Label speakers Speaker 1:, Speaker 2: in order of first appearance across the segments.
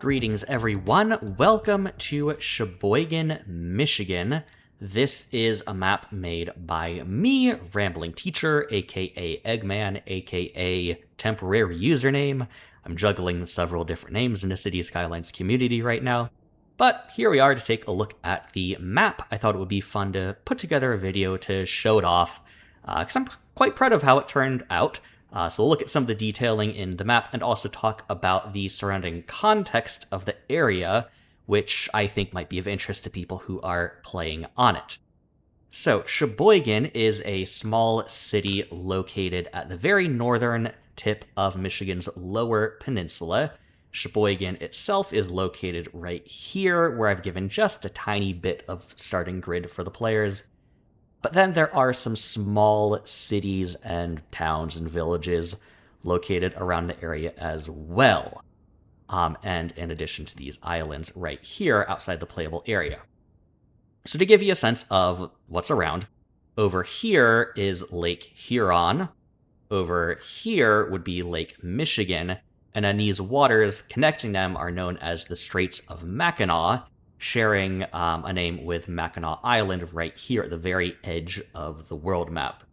Speaker 1: Greetings, everyone. Welcome to Cheboygan, Michigan. This is a map made by me, Rambling Teacher, aka Eggman, aka Temporary Username. I'm juggling several different names in the City Skylines community right now. But here we are to take a look at the map. I thought it would be fun to put together a video to show it off, because I'm quite proud of how it turned out. So we'll look at some of the detailing in the map and also talk about the surrounding context of the area, which I think might be of interest to people who are playing on it. So Cheboygan is a small city located at the very northern tip of Michigan's Lower Peninsula. Cheboygan itself is located right here, where I've given just a tiny bit of starting grid for the players. But then there are some small cities and towns and villages located around the area as well. And in addition to these islands right here outside the playable area. So to give you a sense of what's around, over here is Lake Huron. Over here would be Lake Michigan. And then these waters connecting them are known as the Straits of Mackinac, sharing a name with Mackinac Island right here at the very edge of the world map.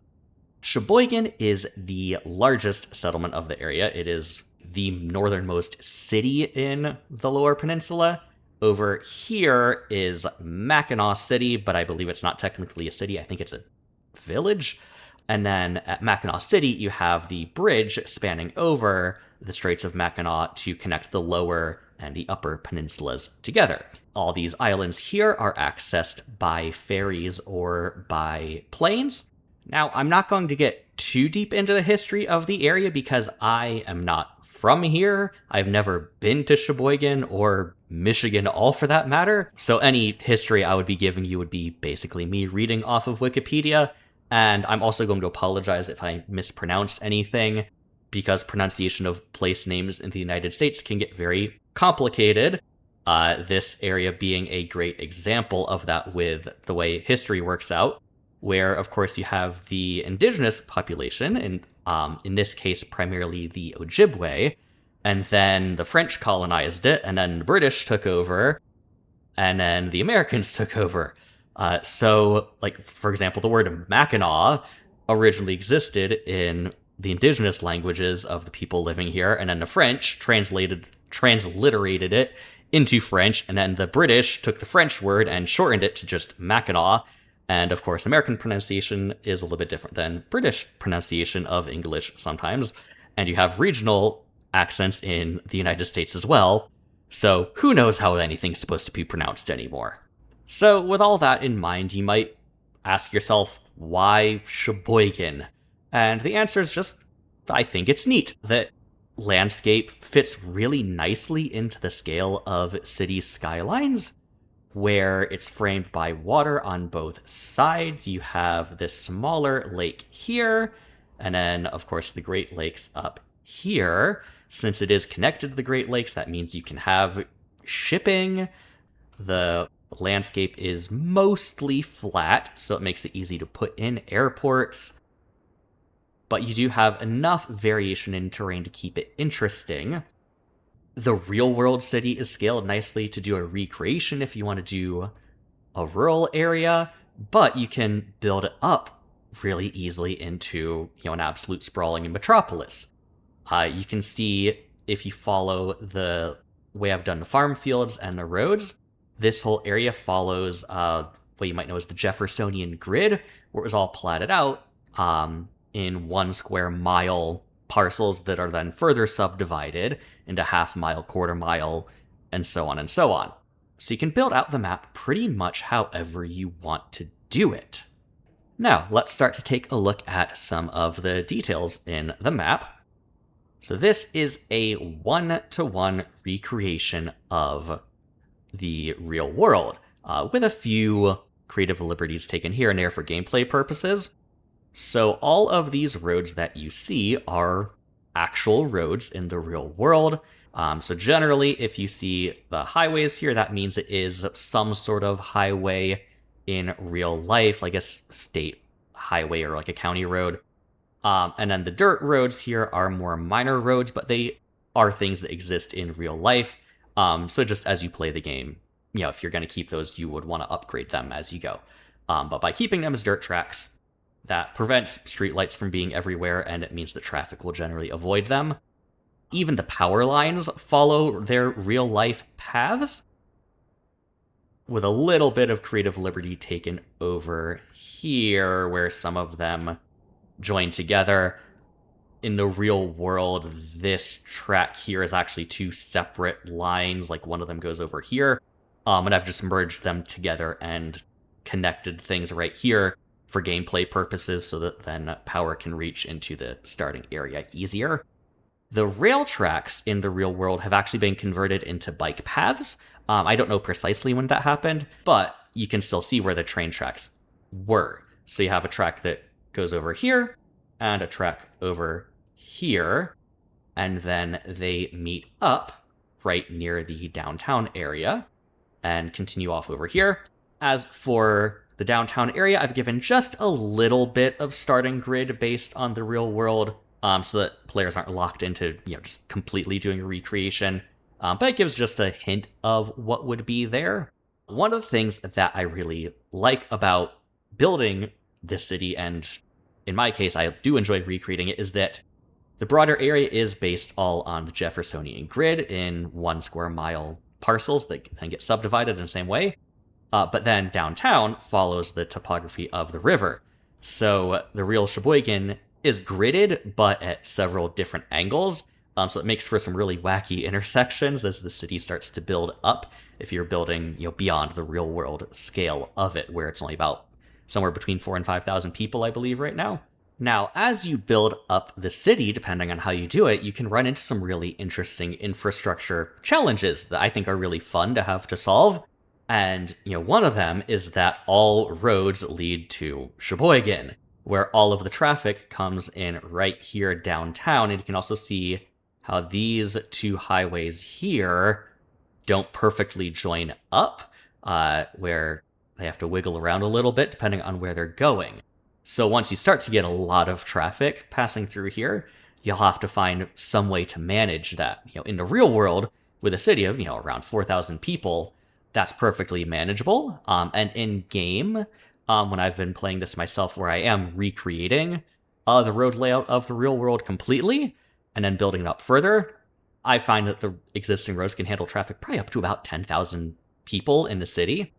Speaker 1: Cheboygan is the largest settlement of the area. It is the northernmost city in the Lower Peninsula. Over here is Mackinac City, but I believe it's not technically a city. I think it's a village. And then at Mackinac City, you have the bridge spanning over the Straits of Mackinac to connect the lower and the upper peninsulas together. All these islands here are accessed by ferries or by planes. Now, I'm not going to get too deep into the history of the area because I am not from here. I've never been to Cheboygan or Michigan, all for that matter. So any history I would be giving you would be basically me reading off of Wikipedia. And I'm also going to apologize if I mispronounce anything, because pronunciation of place names in the United States can get very complicated. This area being a great example of that with the way history works out, where, of course, you have the indigenous population, and in this case, primarily the Ojibwe, and then the French colonized it, and then the British took over, and then the Americans took over. So, like, for example, the word Mackinac originally existed in the indigenous languages of the people living here, and then the French transliterated it into French, and then the British took the French word and shortened it to just Mackinac. And of course, American pronunciation is a little bit different than British pronunciation of English sometimes. And you have regional accents in the United States as well. So who knows how anything's supposed to be pronounced anymore. So with all that in mind, you might ask yourself, why Cheboygan? And the answer is just, I think it's neat. The landscape fits really nicely into the scale of City Skylines, where it's framed by water on both sides. You have this smaller lake here, and then, of course, the Great Lakes up here. Since it is connected to the Great Lakes, that means you can have shipping. The landscape is mostly flat, so it makes it easy to put in airports. But you do have enough variation in terrain to keep it interesting. The real-world city is scaled nicely to do a recreation if you want to do a rural area, but you can build it up really easily into, an absolute sprawling metropolis. You can see, if you follow the way I've done the farm fields and the roads, this whole area follows what you might know as the Jeffersonian grid, where it was all platted out in 1 square mile parcels that are then further subdivided into half-mile, quarter-mile, and so on and so on. So you can build out the map pretty much however you want to do it. Now, let's start to take a look at some of the details in the map. So this is a 1-to-1 recreation of the real world, with a few creative liberties taken here and there for gameplay purposes. So all of these roads that you see are actual roads in the real world. So generally, if you see the highways here, that means it is some sort of highway in real life, like a state highway or like a county road. And then the dirt roads here are more minor roads, but they are things that exist in real life. So just as you play the game, if you're going to keep those, you would want to upgrade them as you go. But by keeping them as dirt tracks, that prevents streetlights from being everywhere, and it means that traffic will generally avoid them. Even the power lines follow their real-life paths, with a little bit of creative liberty taken over here, where some of them join together. In the real world, this track here is actually two separate lines, like one of them goes over here, and I've just merged them together and connected things right here for gameplay purposes so that then power can reach into the starting area easier. The rail tracks in the real world have actually been converted into bike paths. I don't know precisely when that happened, but you can still see where the train tracks were. So you have a track that goes over here and a track over here, and then they meet up right near the downtown area and continue off over here. As for the downtown area, I've given just a little bit of starting grid based on the real world, so that players aren't locked into, just completely doing a recreation. But it gives just a hint of what would be there. One of the things that I really like about building this city, and in my case, I do enjoy recreating it, is that the broader area is based all on the Jeffersonian grid in 1 square mile parcels that then get subdivided in the same way. But then downtown follows the topography of the river. So the real Cheboygan is gridded, but at several different angles. So it makes for some really wacky intersections as the city starts to build up, if you're building, beyond the real world scale of it, where it's only about somewhere between 4,000 and 5,000 people, I believe, right now. Now, as you build up the city, depending on how you do it, you can run into some really interesting infrastructure challenges that I think are really fun to have to solve. And, one of them is that all roads lead to Cheboygan, where all of the traffic comes in right here downtown. And you can also see how these two highways here don't perfectly join up, where they have to wiggle around a little bit depending on where they're going. So once you start to get a lot of traffic passing through here, you'll have to find some way to manage that. In the real world, with a city of, around 4,000 people, that's perfectly manageable. And in game, when I've been playing this myself, where I am recreating the road layout of the real world completely, and then building it up further, I find that the existing roads can handle traffic probably up to about 10,000 people in the city.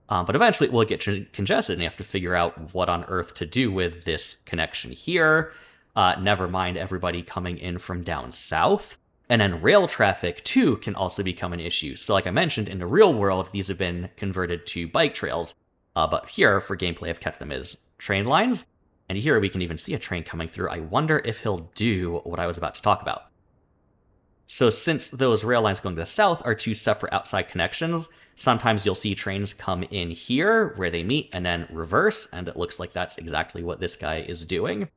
Speaker 1: But eventually it will get congested, and you have to figure out what on earth to do with this connection here. Never mind everybody coming in from down south. And then rail traffic, too, can also become an issue. So like I mentioned, in the real world, these have been converted to bike trails. But here, for gameplay, I've kept them as train lines. And here we can even see a train coming through. I wonder if he'll do what I was about to talk about. So since those rail lines going to the south are two separate outside connections, sometimes you'll see trains come in here where they meet and then reverse, and it looks like that's exactly what this guy is doing.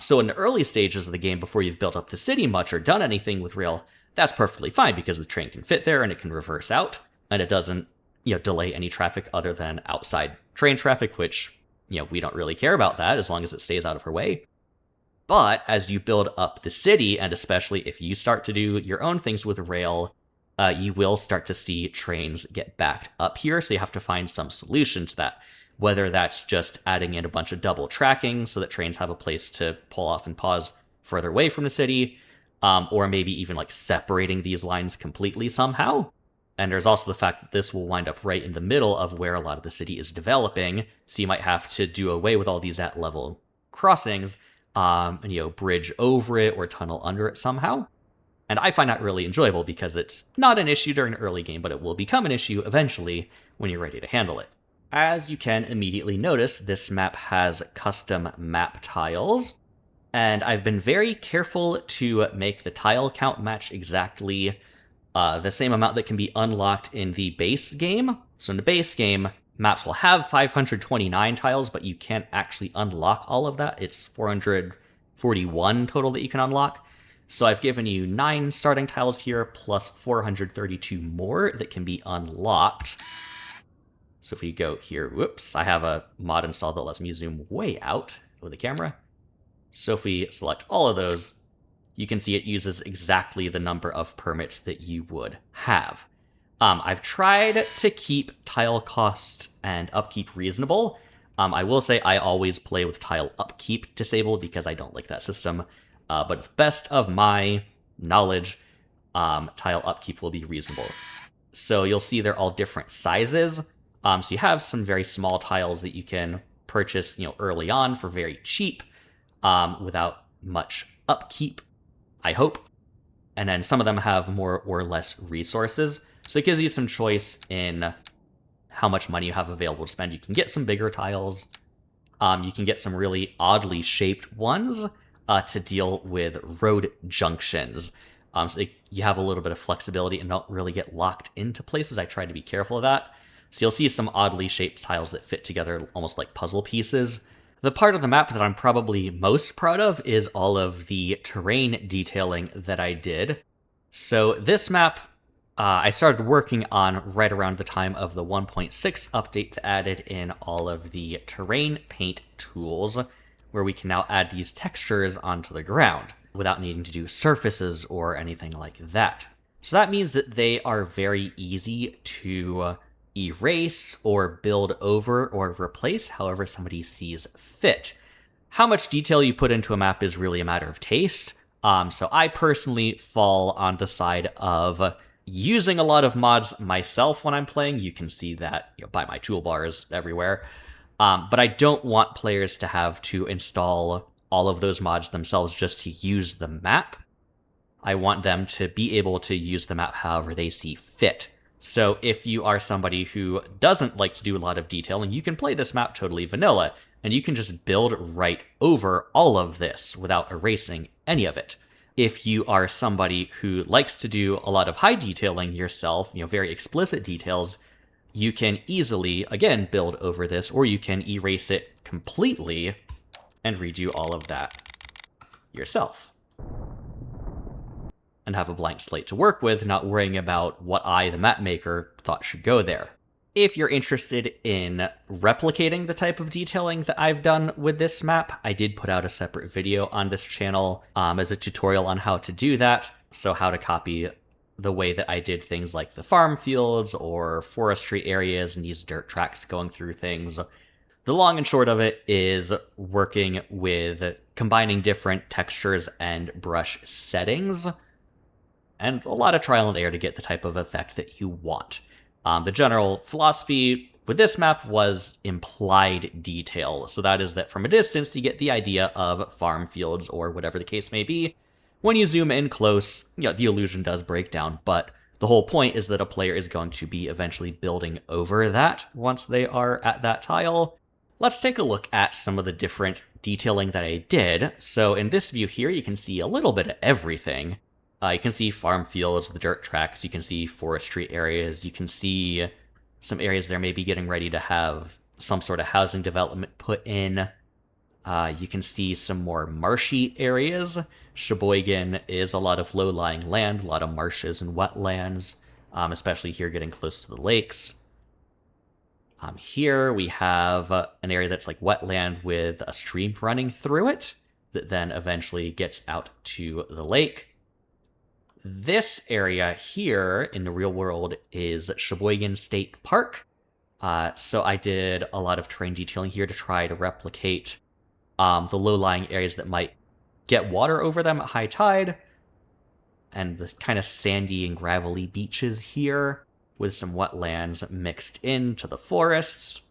Speaker 1: So in the early stages of the game, before you've built up the city much or done anything with rail, that's perfectly fine because the train can fit there and it can reverse out, and it doesn't, delay any traffic other than outside train traffic, which, we don't really care about that as long as it stays out of her way. But as you build up the city, and especially if you start to do your own things with rail, you will start to see trains get backed up here, so you have to find some solution to that. Whether that's just adding in a bunch of double tracking so that trains have a place to pull off and pause further away from the city, or maybe even separating these lines completely somehow. And there's also the fact that this will wind up right in the middle of where a lot of the city is developing, so you might have to do away with all these at-level crossings, and bridge over it or tunnel under it somehow. And I find that really enjoyable because it's not an issue during the early game, but it will become an issue eventually when you're ready to handle it. As you can immediately notice, this map has custom map tiles, and I've been very careful to make the tile count match exactly the same amount that can be unlocked in the base game. So in the base game, maps will have 529 tiles, but you can't actually unlock all of that. It's 441 total that you can unlock. So I've given you 9 starting tiles here, plus 432 more that can be unlocked. So if we go here, whoops, I have a mod installed that lets me zoom way out with the camera. So if we select all of those, you can see it uses exactly the number of permits that you would have. I've tried to keep tile cost and upkeep reasonable. I will say I always play with tile upkeep disabled because I don't like that system. But to the best of my knowledge, tile upkeep will be reasonable. So you'll see they're all different sizes. So you have some very small tiles that you can purchase, early on for very cheap, without much upkeep, I hope. And then some of them have more or less resources. So it gives you some choice in how much money you have available to spend. You can get some bigger tiles. You can get some really oddly shaped ones to deal with road junctions. So you have a little bit of flexibility and don't really get locked into places. I try to be careful of that. So you'll see some oddly shaped tiles that fit together almost like puzzle pieces. The part of the map that I'm probably most proud of is all of the terrain detailing that I did. So this map, I started working on right around the time of the 1.6 update that added in all of the terrain paint tools, where we can now add these textures onto the ground without needing to do surfaces or anything like that. So that means that they are very easy to erase or build over or replace however somebody sees fit. How much detail you put into a map is really a matter of taste. So I personally fall on the side of using a lot of mods myself when I'm playing. You can see that by my toolbars everywhere. But I don't want players to have to install all of those mods themselves just to use the map. I want them to be able to use the map however they see fit. So if you are somebody who doesn't like to do a lot of detailing, you can play this map totally vanilla, and you can just build right over all of this without erasing any of it. If you are somebody who likes to do a lot of high detailing yourself, very explicit details, you can easily, again, build over this, or you can erase it completely and redo all of that yourself. And have a blank slate to work with, not worrying about what I, the map maker, thought should go there. If you're interested in replicating the type of detailing that I've done with this map, I did put out a separate video on this channel as a tutorial on how to do that. So how to copy the way that I did things like the farm fields or forestry areas and these dirt tracks going through things. The long and short of it is working with combining different textures and brush settings, and a lot of trial and error to get the type of effect that you want. The general philosophy with this map was implied detail. So that is that from a distance, you get the idea of farm fields or whatever the case may be. When you zoom in close, the illusion does break down, but the whole point is that a player is going to be eventually building over that once they are at that tile. Let's take a look at some of the different detailing that I did. So in this view here, you can see a little bit of everything. You can see farm fields, the dirt tracks, you can see forestry areas, you can see some areas there may be getting ready to have some sort of housing development put in. You can see some more marshy areas. Cheboygan is a lot of low-lying land, a lot of marshes and wetlands, especially here getting close to the lakes. Here we have an area that's like wetland with a stream running through it that then eventually gets out to the lake. This area here in the real world is Cheboygan State Park. So I did a lot of terrain detailing here to try to replicate the low-lying areas that might get water over them at high tide, and the kind of sandy and gravelly beaches here with some wetlands mixed into the forests.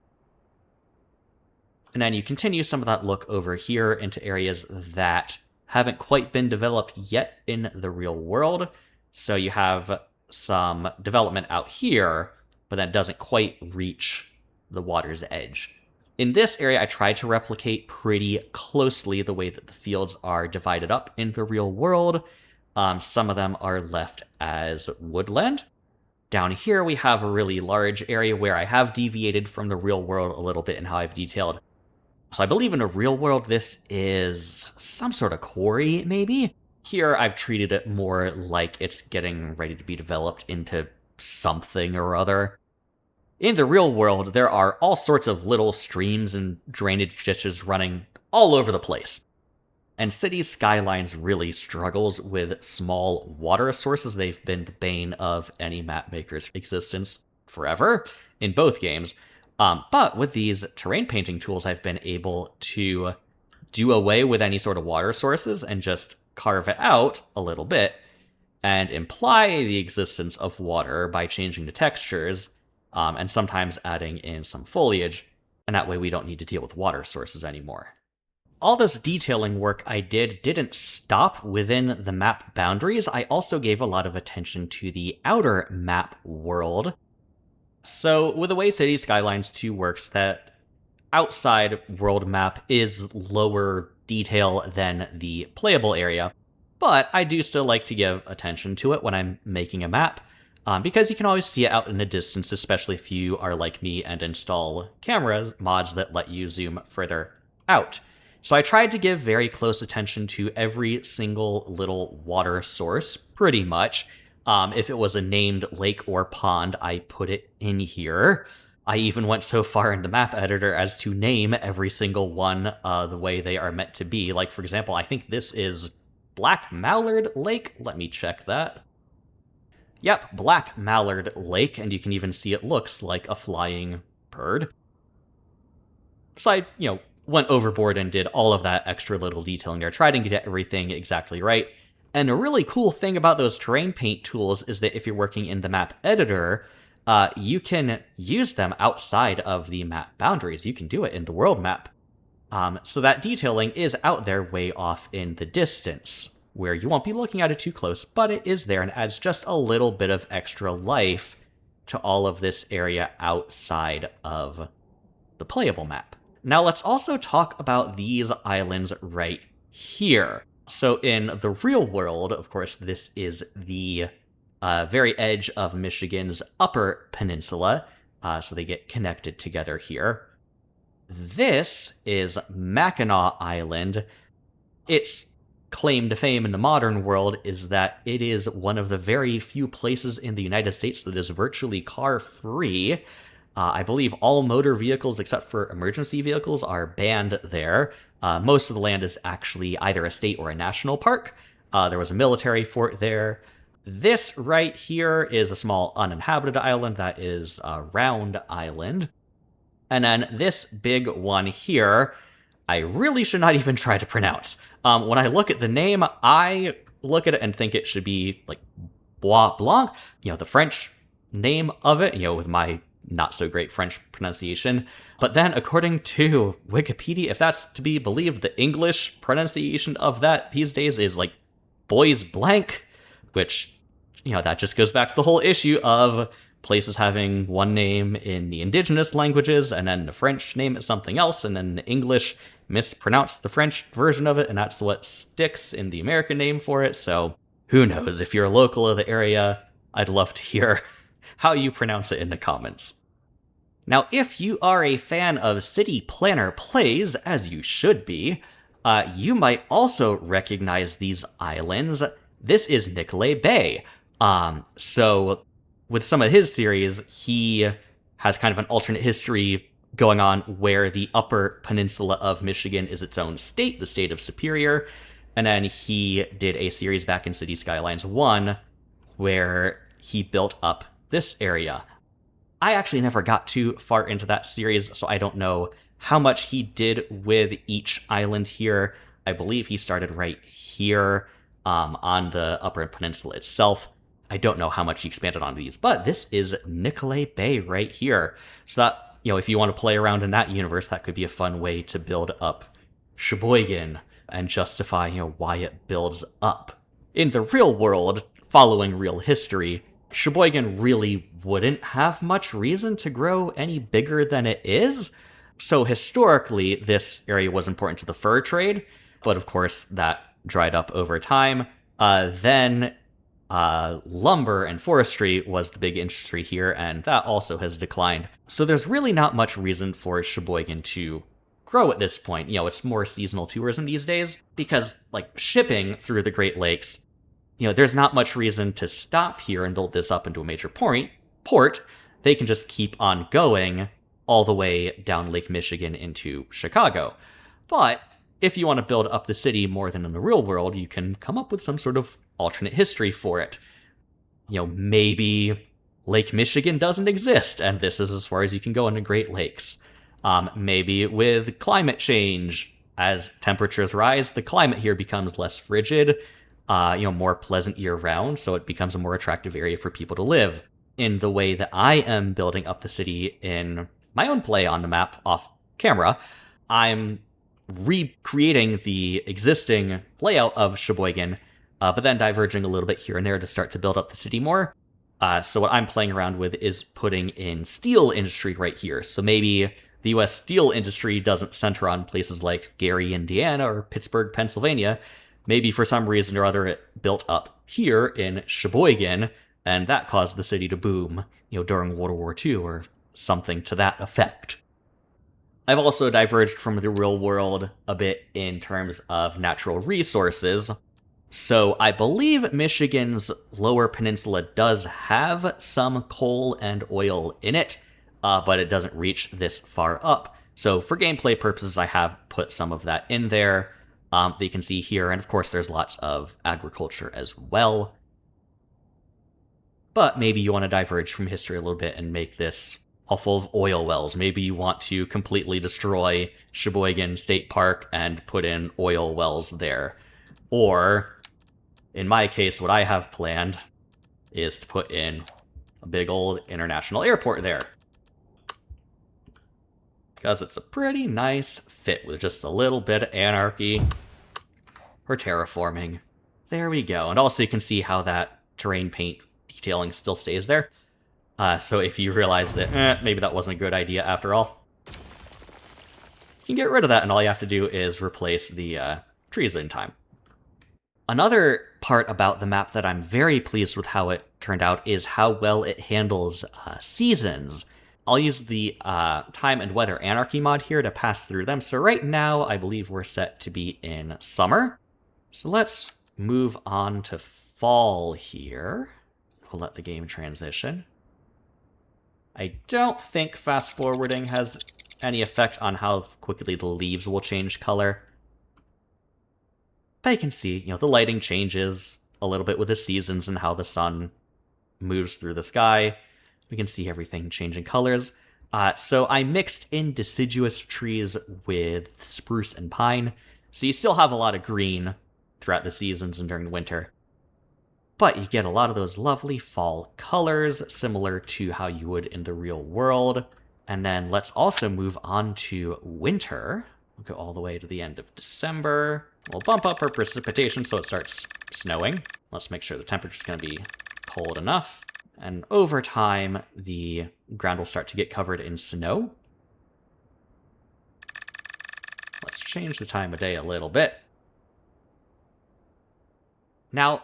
Speaker 1: And then you continue some of that look over here into areas that haven't quite been developed yet in the real world. So you have some development out here, but that doesn't quite reach the water's edge. In this area, I tried to replicate pretty closely the way that the fields are divided up in the real world. Some of them are left as woodland. Down here, we have a really large area where I have deviated from the real world a little bit in how I've detailed. So I believe in a real world, this is some sort of quarry, maybe? Here, I've treated it more like it's getting ready to be developed into something or other. In the real world, there are all sorts of little streams and drainage ditches running all over the place. And Cities Skylines really struggles with small water sources. They've been the bane of any map maker's existence forever in both games. But with these terrain painting tools, I've been able to do away with any sort of water sources and just carve it out a little bit and imply the existence of water by changing the textures and sometimes adding in some foliage. And that way we don't need to deal with water sources anymore. All this detailing work I did didn't stop within the map boundaries. I also gave a lot of attention to the outer map world. So with the way Cities Skylines 2 works, that outside world map is lower detail than the playable area, but I do still like to give attention to it when I'm making a map, because you can always see it out in the distance, especially if you are like me and install cameras mods that let you zoom further out. So I tried to give very close attention to every single little water source, pretty much. If it was a named lake or pond, I put it in here. I even went so far in the map editor as to name every single one the way they are meant to be. Like, for example, I think this is Black Mallard Lake. Let me check that. Yep, Black Mallard Lake, and you can even see it looks like a flying bird. So I, went overboard and did all of that extra little detailing there, trying to get everything exactly right. And a really cool thing about those terrain paint tools is that if you're working in the map editor, you can use them outside of the map boundaries. You can do it in the world map. So that detailing is out there way off in the distance, where you won't be looking at it too close, but it is there and adds just a little bit of extra life to all of this area outside of the playable map. Now let's also talk about these islands right here. So in the real world, of course, this is the very edge of Michigan's upper peninsula, so they get connected together here. This is Mackinac Island. Its claim to fame in the modern world is that it is one of the very few places in the United States that is virtually car-free. I believe all motor vehicles except for emergency vehicles are banned there. Most of the land is actually either a state or a national park. There was a military fort there. This right here is a small uninhabited island that is Round Island. And then this big one here, I really should not even try to pronounce. When I look at the name, I look at it and think it should be like Bois Blanc, the French name of it, with my not so great French pronunciation. But then, according to Wikipedia, if that's to be believed, the English pronunciation of that these days is like Bois Blanc, which, that just goes back to the whole issue of places having one name in the indigenous languages, and then the French name is something else, and then the English mispronounce the French version of it, and that's what sticks in the American name for it. So who knows? If you're a local of the area, I'd love to hear how you pronounce it in the comments. Now, if you are a fan of City Planner plays, as you should be, you might also recognize these islands. This is Nicolet Bay. So with some of his series, he has kind of an alternate history going on where the upper peninsula of Michigan is its own state, the state of Superior. And then he did a series back in Cities Skylines 1 where he built up this area. I actually never got too far into that series, so I don't know how much he did with each island here. I believe he started right here on the Upper Peninsula itself. I don't know how much he expanded on these, but this is Nicolet Bay right here. So that, if you want to play around in that universe, that could be a fun way to build up Cheboygan and justify, why it builds up. In the real world, following real history, Cheboygan really wouldn't have much reason to grow any bigger than it is. So historically, this area was important to the fur trade, but of course that dried up over time. Then lumber and forestry was the big industry here, and that also has declined. So there's really not much reason for Cheboygan to grow at this point. It's more seasonal tourism these days, because shipping through the Great Lakes, there's not much reason to stop here and build this up into a major port. They can just keep on going all the way down Lake Michigan into Chicago. But if you want to build up the city more than in the real world, you can come up with some sort of alternate history for it. Maybe Lake Michigan doesn't exist, and this is as far as you can go into Great Lakes. Maybe with climate change, as temperatures rise, the climate here becomes less frigid, more pleasant year-round, so it becomes a more attractive area for people to live. In the way that I am building up the city in my own play on the map off camera, I'm recreating the existing layout of Cheboygan, but then diverging a little bit here and there to start to build up the city more. So what I'm playing around with is putting in steel industry right here. So maybe the U.S. steel industry doesn't center on places like Gary, Indiana, or Pittsburgh, Pennsylvania. Maybe for some reason or other it built up here in Cheboygan, and that caused the city to boom, during World War II or something to that effect. I've also diverged from the real world a bit in terms of natural resources. So I believe Michigan's Lower Peninsula does have some coal and oil in it, but it doesn't reach this far up. So for gameplay purposes, I have put some of that in there that you can see here. And of course, there's lots of agriculture as well. But maybe you want to diverge from history a little bit and make this all full of oil wells. Maybe you want to completely destroy Cheboygan State Park and put in oil wells there. Or, in my case, what I have planned is to put in a big old international airport there. Because it's a pretty nice fit with just a little bit of anarchy or terraforming. There we go. And also you can see how that terrain paint detailing still stays there. So if you realize that maybe that wasn't a good idea after all, you can get rid of that, and all you have to do is replace the trees in time. Another part about the map that I'm very pleased with how it turned out is how well it handles seasons. I'll use the Time and Weather Anarchy mod here to pass through them. So right now, I believe we're set to be in summer. So let's move on to fall here. We'll let the game transition. I don't think fast forwarding has any effect on how quickly the leaves will change color. But you can see, the lighting changes a little bit with the seasons and how the sun moves through the sky. We can see everything changing colors. So I mixed in deciduous trees with spruce and pine. So you still have a lot of green throughout the seasons and during the winter. But you get a lot of those lovely fall colors, similar to how you would in the real world. And then let's also move on to winter. We'll go all the way to the end of December. We'll bump up our precipitation so it starts snowing. Let's make sure the temperature's going to be cold enough. And over time, the ground will start to get covered in snow. Let's change the time of day a little bit. Now,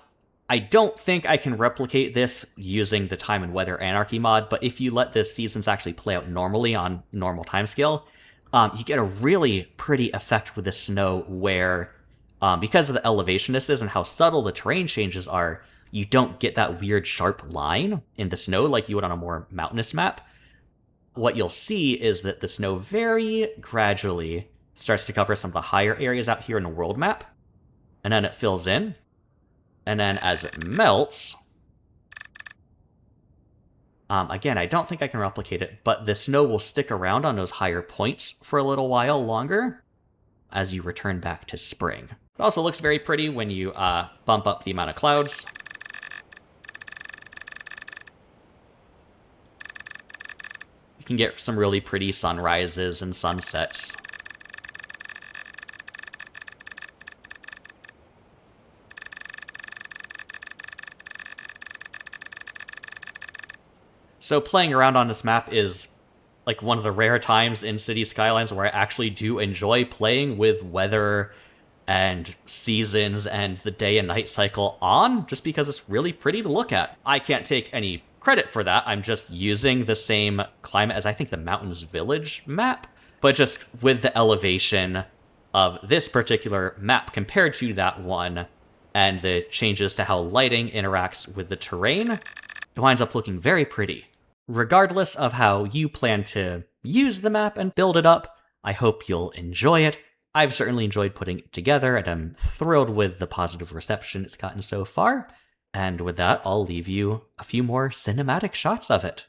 Speaker 1: I don't think I can replicate this using the Time and Weather Anarchy mod, but if you let the seasons actually play out normally on normal timescale, you get a really pretty effect with the snow where, because of the elevation this is and how subtle the terrain changes are, you don't get that weird sharp line in the snow like you would on a more mountainous map. What you'll see is that the snow very gradually starts to cover some of the higher areas out here in the world map, and then it fills in. And then as it melts, again, I don't think I can replicate it, but the snow will stick around on those higher points for a little while longer as you return back to spring. It also looks very pretty when you bump up the amount of clouds. You can get some really pretty sunrises and sunsets. So playing around on this map is like one of the rare times in City Skylines where I actually do enjoy playing with weather and seasons and the day and night cycle on, just because it's really pretty to look at. I can't take any credit for that. I'm just using the same climate as I think the Mountains Village map, but just with the elevation of this particular map compared to that one and the changes to how lighting interacts with the terrain, it winds up looking very pretty. Regardless of how you plan to use the map and build it up, I hope you'll enjoy it, I've certainly enjoyed putting it together, and I'm thrilled with the positive reception it's gotten so far. And with that, I'll leave you a few more cinematic shots of it.